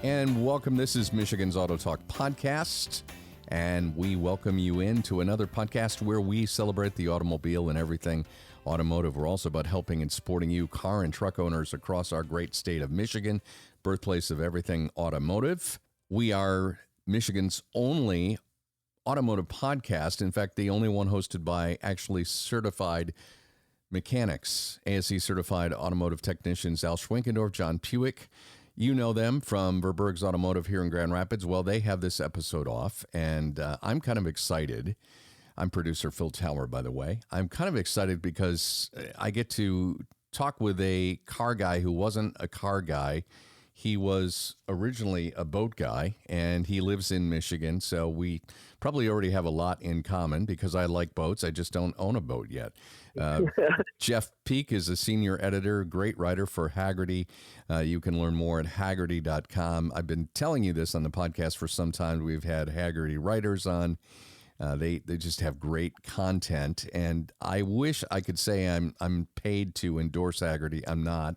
And welcome. This is Michigan's AutoTalk Podcast, and we welcome you into another podcast where we celebrate the automobile and everything automotive. We're also about helping and supporting you, car and truck owners across our great state of Michigan, birthplace of everything automotive. We are Michigan's only automotive podcast. In fact, the only one hosted by actually certified mechanics, ASE certified automotive technicians, Al Schwenkendorf, John Puick. You know them from Verberg's Automotive here in Grand Rapids. Well, they have this episode off, and I'm kind of excited. I'm producer Phil Tower, by the way. I'm kind of excited because I get to talk with a car guy who wasn't a car guy. He was originally a boat guy, and he lives in Michigan, so we probably already have a lot in common because I like boats. I just don't own a boat yet. Jeff Peak is a senior editor, great writer for Hagerty. You can learn more at Hagerty.com. I've been telling you this on the podcast for some time. We've had Hagerty writers on. They just have great content, and I wish I could say I'm paid to endorse Hagerty. I'm not.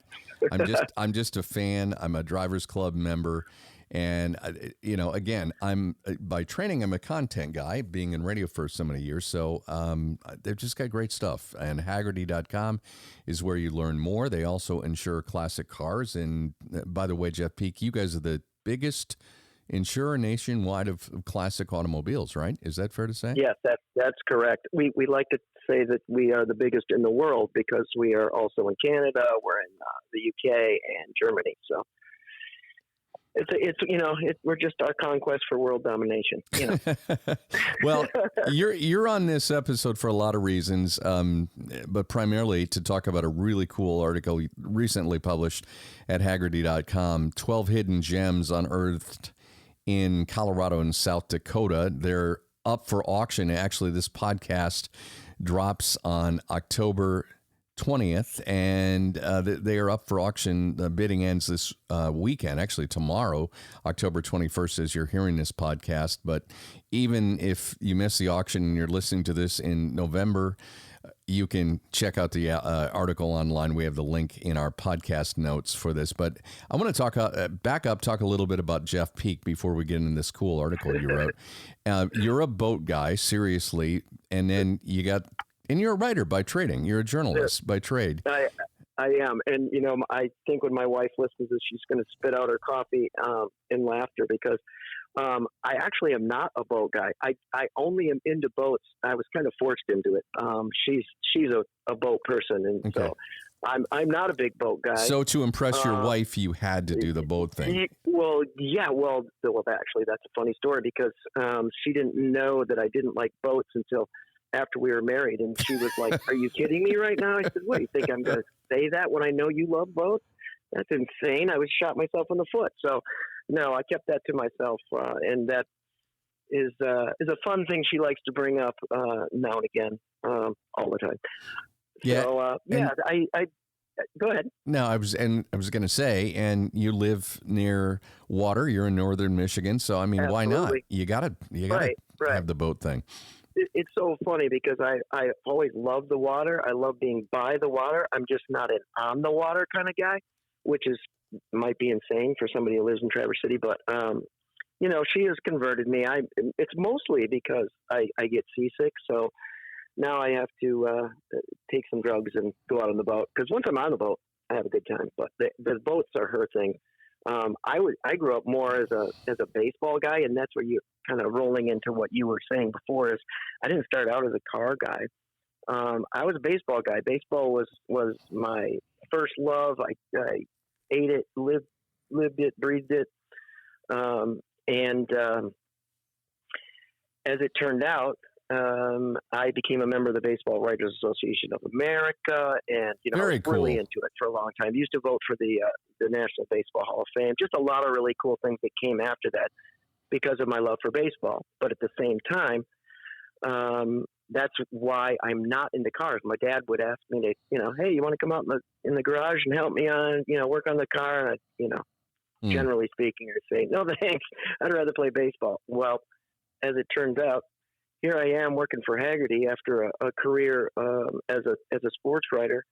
I'm just a fan. I'm a Drivers Club member, and again, I'm by training I'm a content guy, being in radio for so many years. So they've just got great stuff, and Hagerty.com is where you learn more. They also insure classic cars, and by the way, Jeff Peak, you guys are the biggest insurer nationwide of classic automobiles, right? Is that fair to say? Yes, that's correct. We like to say that we are the biggest in the world because we are also in Canada, we're in the UK and Germany. So we're just our conquest for world domination. Well, you're on this episode for a lot of reasons, but primarily to talk about a really cool article recently published at Hagerty.com, 12 hidden gems unearthed in Colorado and South Dakota. They're up for auction. Actually, this podcast drops on October 20th, and they are up for auction. The bidding ends this weekend, actually tomorrow, October 21st, as you're hearing this podcast. But even if you miss the auction and you're listening to this in November, you can check out the article online. We have the link in our podcast notes for this. But I want to talk talk a little bit about Jeff Peak before we get into this cool article you wrote. You're a boat guy, seriously, and then and you're a writer by trading. You're a journalist by trade. I am. And, I think when my wife listens to this, she's going to spit out her coffee in laughter because I actually am not a boat guy. I only am into boats. I was kind of forced into it. She's a boat person, and so I'm not a big boat guy. So to impress your wife, you had to do the boat thing. Well, actually, that's a funny story because she didn't know that I didn't like boats until after we were married, and she was like, "Are you kidding me right now?" I said, "What, you think I'm going to say that when I know you love boats? That's insane." I would shot myself in the foot. So. No, I kept that to myself, and that is a fun thing she likes to bring up now and again, all the time. Yeah. So, I go ahead. No, I was going to say, and you live near water. You're in northern Michigan, so I mean, Absolutely. Why not? You gotta have the boat thing. It's so funny because I always love the water. I love being by the water. I'm just not an on the water kind of guy, which might be insane for somebody who lives in Traverse City, but she has converted me. It's mostly because I get seasick, so now I have to take some drugs and go out on the boat. Because once I'm on the boat, I have a good time. But the boats are her thing. I grew up more as a baseball guy, and that's where you kind of rolling into what you were saying before. Is I didn't start out as a car guy. I was a baseball guy. Baseball was my first love. I ate it, lived it, breathed it. And as it turned out, I became a member of the Baseball Writers Association of America, and Very I was cool. really into it for a long time. Used to vote for the National Baseball Hall of Fame. Just a lot of really cool things that came after that because of my love for baseball. But at the same time, that's why I'm not into cars. My dad would ask me to, hey, you want to come out in the garage and help me on, work on the car? And generally speaking, I'd say, no, thanks. I'd rather play baseball. Well, as it turns out, here I am working for Hagerty after a career as a sports writer.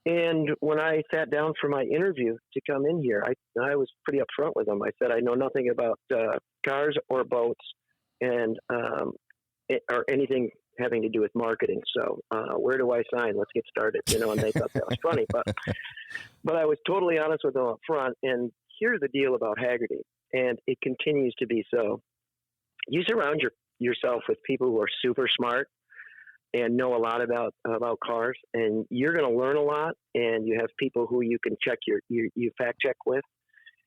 And when I sat down for my interview to come in here, I was pretty upfront with them. I said, I know nothing about cars or boats and or anything having to do with marketing. So where do I sign? Let's get started. And they thought that was funny. But I was totally honest with them up front. And here's the deal about Hagerty, and it continues to be so. You surround yourself with people who are super smart and know a lot about cars, and you're going to learn a lot, and you have people who you can check you fact check with,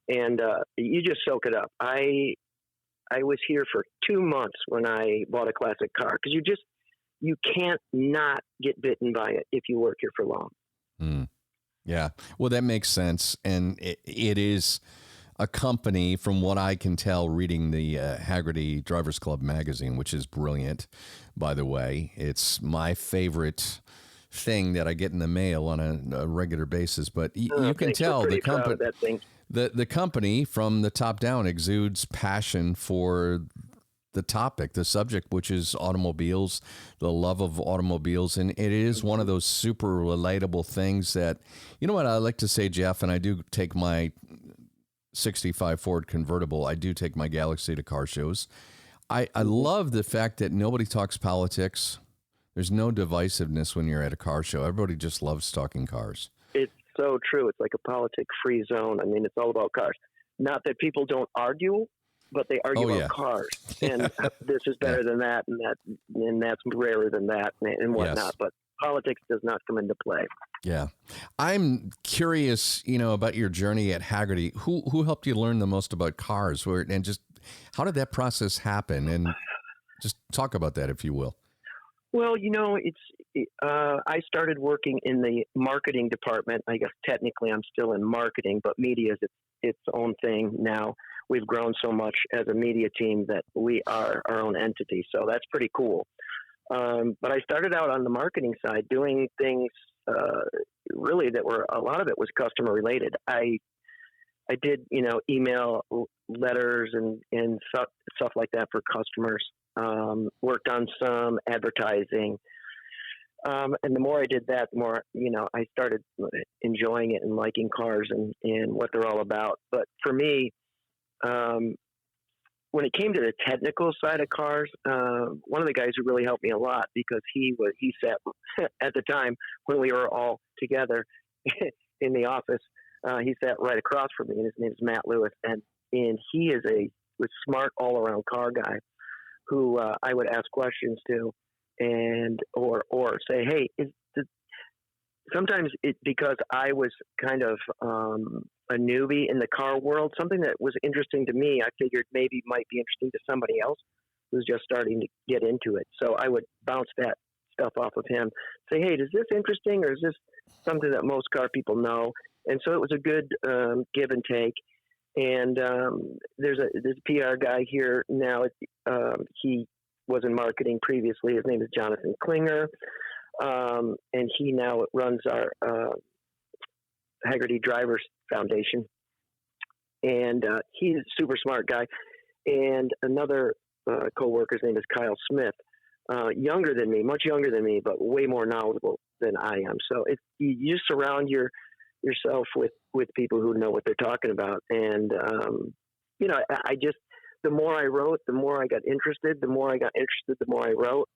and you just soak it up. I was here for 2 months when I bought a classic car, because you can't not get bitten by it if you work here for long. Yeah, well, that makes sense, and it is a company, from what I can tell, reading the Hagerty Drivers Club magazine, which is brilliant, by the way. It's my favorite thing that I get in the mail on a regular basis. But you can tell the company from the top down exudes passion for the topic, the subject, which is automobiles, the love of automobiles. And it is one of those super relatable things that, you know what I like to say, Jeff, and I do take my 65 Ford convertible. I do take my Galaxy to car shows. I love the fact that nobody talks politics. There's no divisiveness when you're at a car show. Everybody just loves talking cars. It's so true. It's like a politic-free zone. I mean, it's all about cars. Not that people don't argue, but they argue about cars. And this is better than that, and that's rarer than that, and whatnot. Yes. But politics does not come into play. Yeah. I'm curious, about your journey at Hagerty. Who helped you learn the most about cars, and just how did that process happen? And just talk about that, if you will. Well, I started working in the marketing department. I guess technically I'm still in marketing, but media is its own thing now. We've grown so much as a media team that we are our own entity. So that's pretty cool. But I started out on the marketing side doing things really that were, a lot of it was customer related. I did, email letters and stuff like that for customers. Worked on some advertising. And the more I did that, the more, I started enjoying it and liking cars and what they're all about. But for me, when it came to the technical side of cars, one of the guys who really helped me a lot, because he sat at the time when we were all together in the office, he sat right across from me, and his name is Matt Lewis, and he is was smart all around car guy who I would ask questions to, or say, hey, sometimes because I was kind of a newbie in the car world, something that was interesting to me, I figured maybe might be interesting to somebody else who's just starting to get into it. So I would bounce that stuff off of him, say, hey, is this interesting, or is this something that most car people know? And so it was a good give and take. And there's this PR guy here now. He was in marketing previously. His name is Jonathan Klinger. And he now runs our Hagerty Drivers Foundation. And he's a super smart guy. And another co-worker's name is Kyle Smith, younger than me, much younger than me, but way more knowledgeable than I am. So you surround yourself with people who know what they're talking about. And, I just, the more I wrote, the more I got interested, the more I wrote.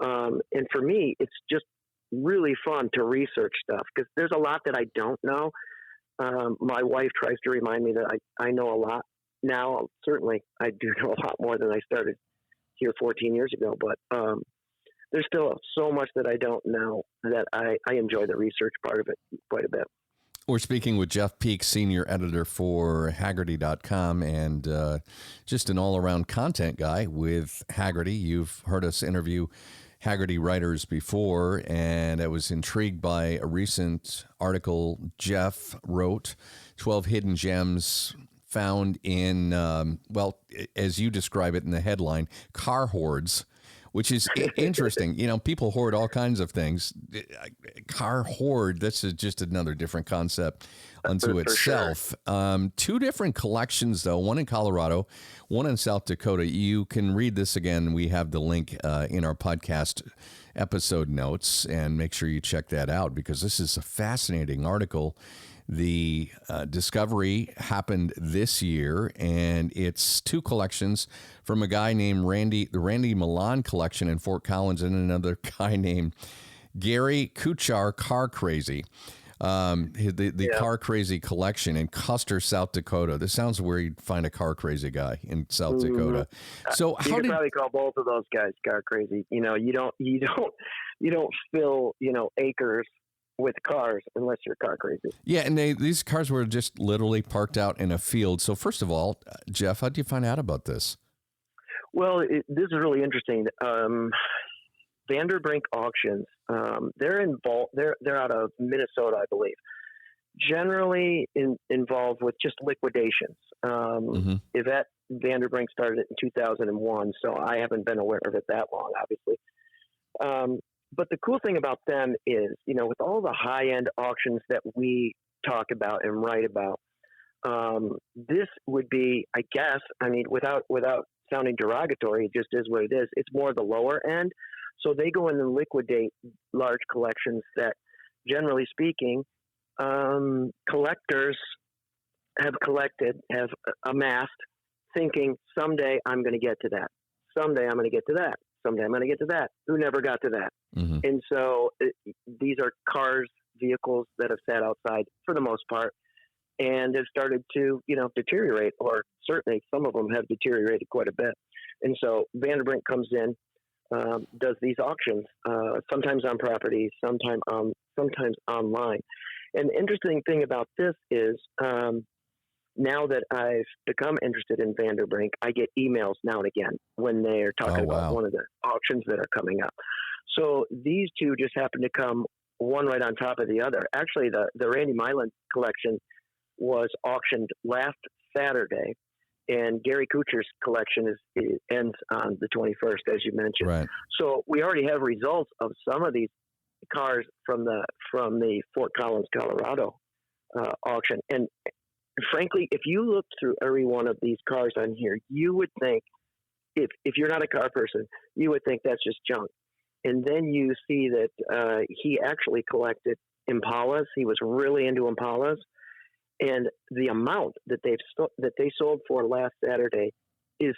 And for me, it's just really fun to research stuff, because there's a lot that I don't know. My wife tries to remind me that I know a lot now. Certainly I do know a lot more than I started here 14 years ago, but there's still so much that I don't know that I enjoy the research part of it quite a bit. We're speaking with Jeff Peak, senior editor for Hagerty.com, and just an all-around content guy with Hagerty. You've heard us interview Hagerty writers before, and I was intrigued by a recent article Jeff wrote, 12 Hidden Gems Found in, as you describe it in the headline, car hordes, which is interesting. People hoard all kinds of things. Car hoard, that's just another different concept unto itself. Sure. Two different collections, though, one in Colorado, one in South Dakota. You can read this again. We have the link in our podcast episode notes, and make sure you check that out because this is a fascinating article. The discovery happened this year, and it's 2 collections from a guy named Randy, the Randy Milan collection in Fort Collins, and another guy named Gary Kuchar, Car Crazy. The Car Crazy collection in Custer, South Dakota. This sounds where you'd find a car crazy guy in South Dakota. So you could probably call both of those guys car crazy. You don't fill acres with cars unless you're car crazy. Yeah, and these cars were just literally parked out in a field. So first of all, Jeff, how did you find out about this? Well, this is really interesting. Vandenbrink auctions. They're involved. They're out of Minnesota, I believe. Generally involved with just liquidations. Yvette Vandenbrink started it in 2001, so I haven't been aware of it that long, obviously. But the cool thing about them is, with all the high-end auctions that we talk about and write about, this would be, I guess, without sounding derogatory, it just is what it is. It's more the lower end. So they go in and liquidate large collections that, generally speaking, collectors have amassed, thinking someday I'm going to get to that. Someday I'm going to get to that. Someday I'm going to get to that. Who never got to that? Mm-hmm. And so these are cars, vehicles that have sat outside for the most part and have started to, deteriorate, or certainly some of them have deteriorated quite a bit. And so Vandenbrink comes in, does these auctions, sometimes on property, sometimes online. And the interesting thing about this is, now that I've become interested in Vandenbrink, I get emails now and again when they're talking about one of the auctions that are coming up. So these two just happen to come one right on top of the other. Actually, the Randy Milan collection was auctioned last Saturday, and Gary Kuchar's collection ends on the 21st, as you mentioned. Right. So we already have results of some of these cars from the Fort Collins, Colorado auction. And frankly, if you look through every one of these cars on here, you would think, if you're not a car person, you would think that's just junk. And then you see that he actually collected Impalas. He was really into Impalas. And the amount that they sold for last Saturday is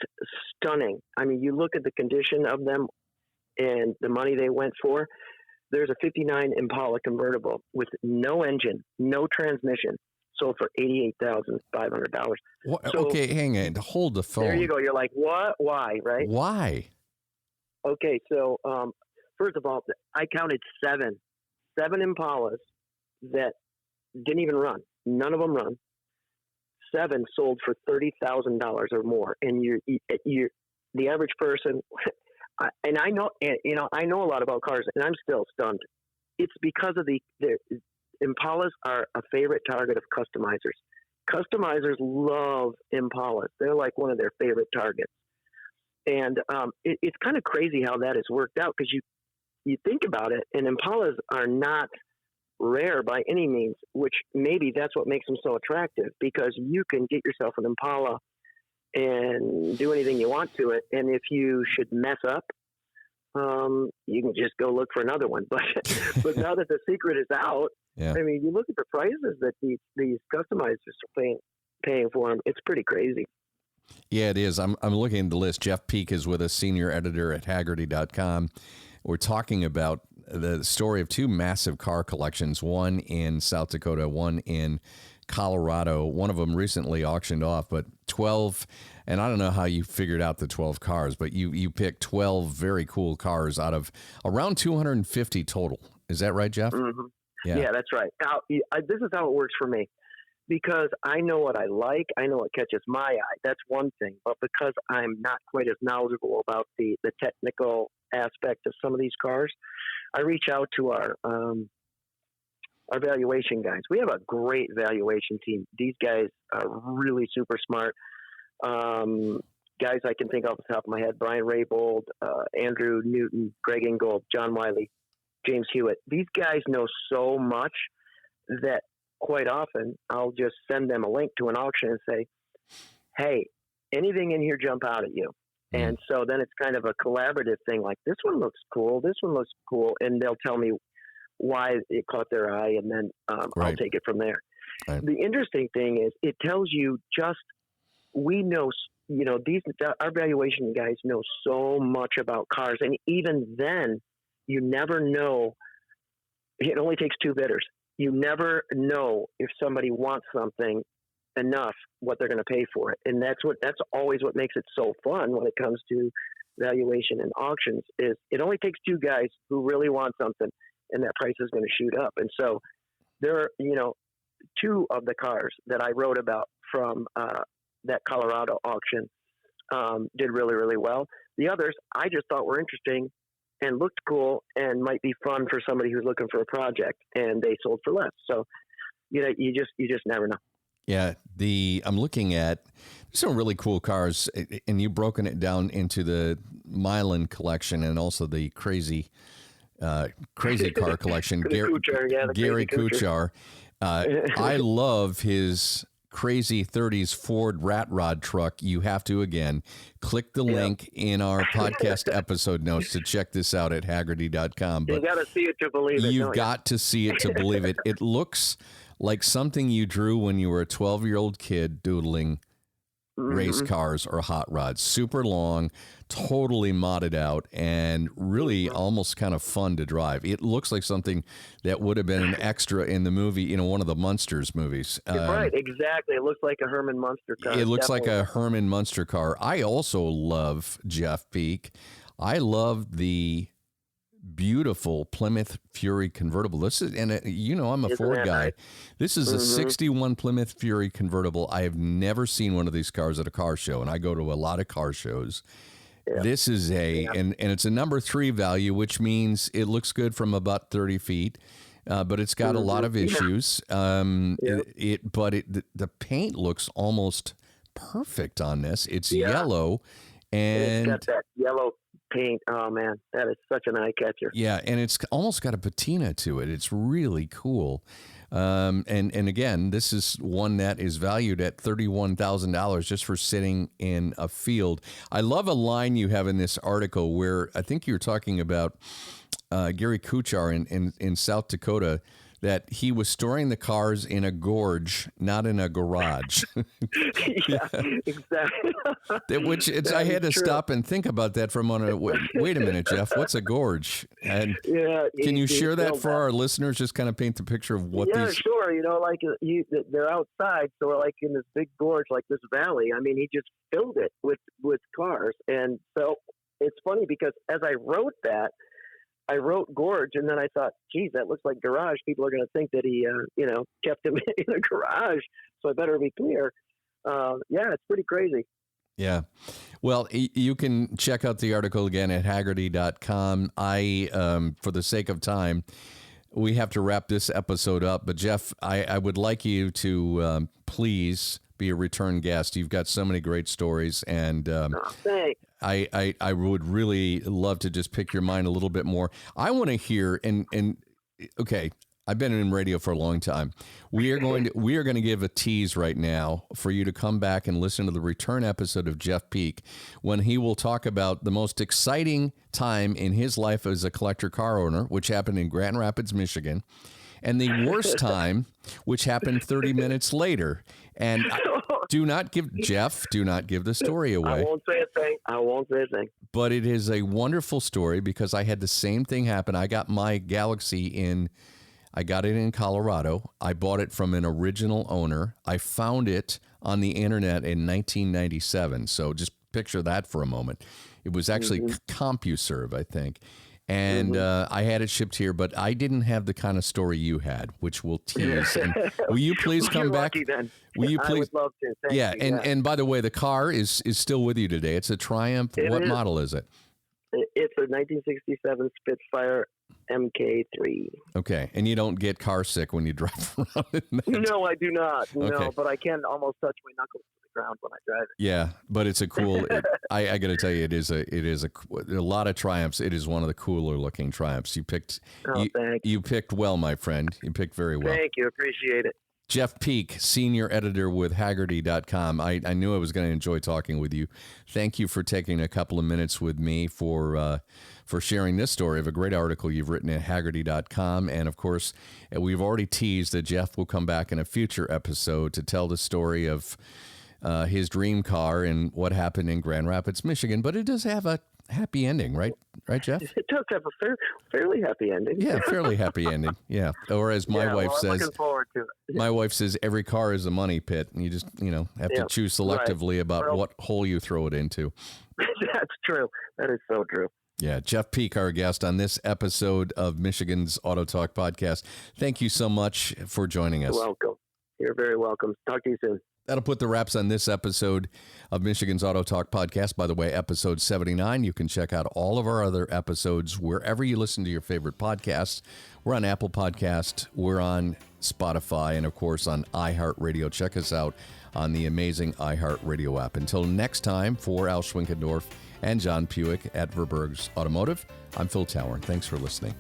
stunning. I mean, you look at the condition of them and the money they went for. There's a 59 Impala convertible with no engine, no transmission, sold for $88,500. So, okay, hang on. Hold the phone. There you go. You're like, what? Why? Right? Why? Okay, so first of all, I counted seven Impalas that didn't even run. None of them run. 7 sold for $30,000 or more, and you're the average person. And I know, I know a lot about cars, and I'm still stunned. It's because of the Impalas are a favorite target of customizers. Customizers love Impalas. They're like one of their favorite targets. And it's kind of crazy how that has worked out, because you think about it, and Impalas are not rare by any means, which maybe that's what makes them so attractive, because you can get yourself an Impala and do anything you want to it. And if you should mess up, you can just go look for another one. But now that the secret is out, I mean, you look at the prices that these customizers are paying for them. It's pretty crazy. Yeah, it is. I'm looking at the list. Jeff Peak is with us, senior editor at Haggerty.com. We're talking about the story of 2 massive car collections, one in South Dakota, one in Colorado. One of them recently auctioned off, but 12, and I don't know how you figured out the 12 cars, but you picked 12 very cool cars out of around 250 total. Is that right, Jeff? Mm-hmm. Yeah, that's right. Now, this is how it works for me, because I know what I like. I know what catches my eye. That's one thing. But because I'm not quite as knowledgeable about the technical aspect of some of these cars, I reach out to our valuation guys. We have a great valuation team. These guys are really super smart. Guys I can think off the top of my head: Brian Raybold, Andrew Newton, Greg Ingold, John Wiley, James Hewitt. These guys know so much that quite often I'll just send them a link to an auction and say, hey, anything in here jump out at you? And so then it's kind of a collaborative thing. Like, this one looks cool. This one looks cool. And they'll tell me why it caught their eye. And then I'll take it from there. Right. The interesting thing is it tells you we know, our valuation guys know so much about cars. And even then, you never know. It only takes two bidders. You never know if somebody wants something enough, what they're going to pay for it. And that's always what makes it so fun when it comes to valuation and auctions, is it only takes two guys who really want something, and that price is going to shoot up. And so there are, two of the cars that I wrote about from that Colorado auction did really, really well. The others I just thought were interesting and looked cool and might be fun for somebody who's looking for a project, and they sold for less. So, you just never know. Yeah, I'm looking at some really cool cars, and you've broken it down into the Milan collection and also the crazy car collection. Gary Kuchar. I love his crazy 30s Ford Rat Rod truck. You have to, again, click the link in our podcast episode notes to check this out at Hagerty.com. But you got to see it to believe it. You've got to see it to believe it. It looks like something you drew when you were a 12-year-old kid doodling race cars or hot rods. Super long, totally modded out, and really almost kind of fun to drive. It looks like something that would have been an extra in the movie, one of the Munsters movies. Right, exactly. It looks like a Herman Munster car. It looks like a Herman Munster car. I also love, Jeff Peak, I love the beautiful Plymouth Fury convertible. This is, and I'm a Ford guy. Nice? This is a 61 Plymouth Fury convertible. I have never seen one of these cars at a car show, and I go to a lot of car shows. Yeah. This is and it's a number 3 value, which means it looks good from about 30 feet, but it's got a lot of issues. The paint looks almost perfect on this. It's yellow, and it's got that yellow paint. Oh man, that is such an eye catcher. Yeah, and it's almost got a patina to it. It's really cool. And again, this is one that is valued at $31,000 just for sitting in a field. I love a line you have in this article where I think you're talking about Gary Kuchar in South Dakota, that he was storing the cars in a gorge, not in a garage. Yeah, exactly. I had to stop and think about that for a moment. Wait a minute, Jeff, what's a gorge? And can you share that for our listeners? Just kind of paint the picture of what these... Yeah, sure. They're outside, so we're like in this big gorge, like this valley. I mean, he just filled it with cars. And so it's funny because as I wrote that, I wrote gorge, and then I thought, geez, that looks like garage. People are going to think that he, kept him in a garage. So I better be clear. It's pretty crazy. Yeah. Well, you can check out the article again at Hagerty.com. For the sake of time, we have to wrap this episode up. But Jeff, I would like you to please be a return guest. You've got so many great stories, and thanks. I would really love to just pick your mind a little bit more. I want to hear, okay, I've been in radio for a long time. We are going to give a tease right now for you to come back and listen to the return episode of Jeff Peak, when he will talk about the most exciting time in his life as a collector car owner, which happened in Grand Rapids, Michigan, and the worst time, which happened 30 minutes later. And do not give the story away. I won't say a thing. But it is a wonderful story because I had the same thing happen. I got my Galaxy in Colorado. I bought it from an original owner. I found it on the internet in 1997. So just picture that for a moment. It was actually CompuServe, I think. And I had it shipped here, but I didn't have the kind of story you had, which we'll tease. And will you please come back? Then. Will you please? I would love to. Thank you. And by the way, the car is still with you today. It's a Triumph. What model is it? It's a 1967 Spitfire MK3. Okay, and you don't get car sick when you drive around in that? No, I do not. Okay. No, but I can almost touch my knuckles to the ground when I drive it. Yeah, but it's a cool. I got to tell you, it is a lot of Triumphs. It is one of the cooler looking Triumphs. You picked. Thanks. You picked well, my friend. You picked very well. Thank you. Appreciate it. Jeff Peak, senior editor with Haggerty.com. I knew I was going to enjoy talking with you. Thank you for taking a couple of minutes with me for sharing this story of a great article you've written at Haggerty.com. And, of course, we've already teased that Jeff will come back in a future episode to tell the story of his dream car and what happened in Grand Rapids, Michigan. But it does have a happy ending, right? Right, Jeff? It does have a fairly happy ending. Yeah, fairly happy ending. Yeah. Or as my wife says, looking forward to it. My wife says every car is a money pit, and you just, have to choose selectively about what hole you throw it into. That's true. That is so true. Yeah, Jeff Peak, our guest on this episode of Michigan's Auto Talk Podcast. Thank you so much for joining us. You're welcome. You're very welcome. Talk to you soon. That'll put the wraps on this episode of Michigan's Auto Talk Podcast. By the way, episode 79. You can check out all of our other episodes wherever you listen to your favorite podcasts. We're on Apple Podcast. We're on Spotify, and, of course, on iHeartRadio. Check us out on the amazing iHeartRadio app. Until next time, for Al Schwinkendorf and John Puick at Verberg's Automotive, I'm Phil Tower. Thanks for listening.